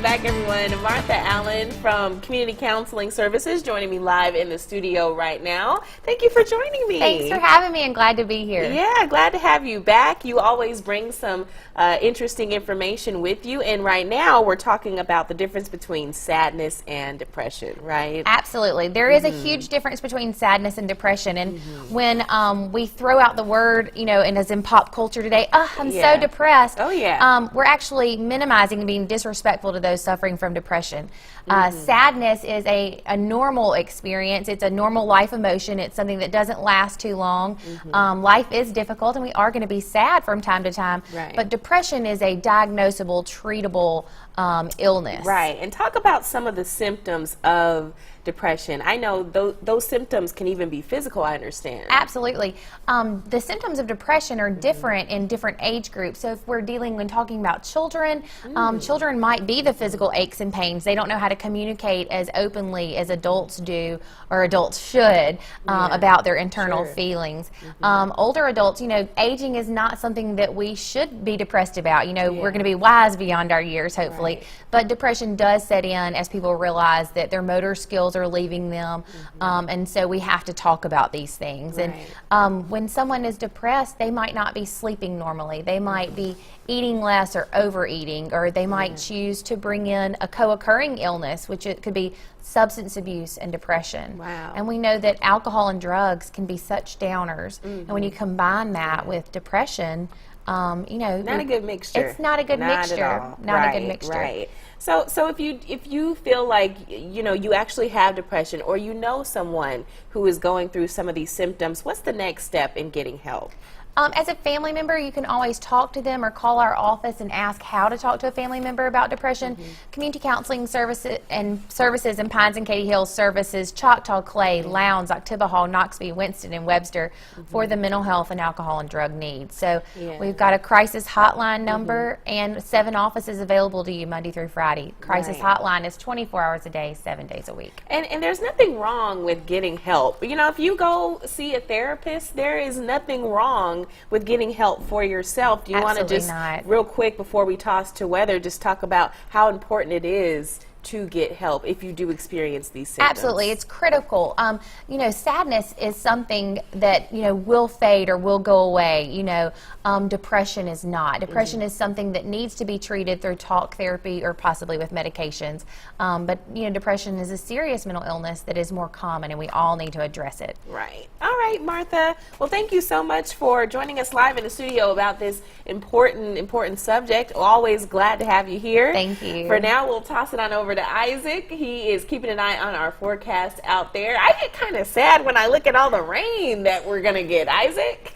Welcome back, everyone. Martha Allen from Community Counseling Services joining me live in the studio right now. Thank you for joining me. Thanks for having me and glad to be here. Yeah, glad to have you back. You always bring some interesting information with you. And right now we're talking about the difference between sadness and depression, right? Absolutely. There is a huge difference between sadness and depression. And when we throw out the word, you know, and as in pop culture today, I'm so depressed. Oh, yeah. We're actually minimizing and being disrespectful to those suffering from depression. Sadness is a normal experience. It's a normal life emotion. It's something that doesn't last too long. Life is difficult, and we are going to be sad from time to time. Right. But depression is a diagnosable, treatable illness. Right. And talk about some of the symptoms of depression. I know those symptoms can even be physical, I understand. Absolutely. The symptoms of depression are different in different age groups. So if we're dealing when talking about children, children might be the physical aches and pains. They don't know how to communicate as openly as adults do, or adults should, about their internal feelings. Older adults, you know, aging is not something that we should be depressed about. You know, we're going to be wise beyond our years, hopefully. Right. But depression does set in as people realize that their motor skills are leaving them, and so we have to talk about these things. Right. And when someone is depressed, they might not be sleeping normally. They might be eating less or overeating, or they might choose to bring in a co-occurring illness, which it could be substance abuse and depression. Wow. And we know that alcohol and drugs can be such downers, and when you combine that with depression, you know, not a good mixture. It's not a good mixture. At all. Not a good mixture. Right. So if you feel like, you know, you actually have depression, or you know someone who is going through some of these symptoms, what's the next step in getting help? As a family member, you can always talk to them or call our office and ask how to talk to a family member about depression. Community counseling services in Pines and Katy Hills services Choctaw, Clay, Lowndes, Oktibbeha, Knoxville, Winston, and Webster for the mental health and alcohol and drug needs. So we've got a crisis hotline number and 7 offices available to you Monday through Friday. Crisis hotline is 24 hours a day, 7 days a week. And there's nothing wrong with getting help. You know, if you go see a therapist, there is nothing wrong with getting help for yourself. Do you want to just, real quick before we toss to weather, just talk about how important it is to get help if you do experience these symptoms? Absolutely, it's critical. You know, sadness is something that, you know, will fade or will go away. You know, depression is not. Depression is something that needs to be treated through talk therapy or possibly with medications. But, you know, depression is a serious mental illness that is more common, and we all need to address it. Right. All right, Martha. Well, thank you so much for joining us live in the studio about this important subject. Always glad to have you here. Thank you. For now, we'll toss it on over to Isaac. He is keeping an eye on our forecast out there. I get kind of sad when I look at all the rain that we're going to get. Isaac?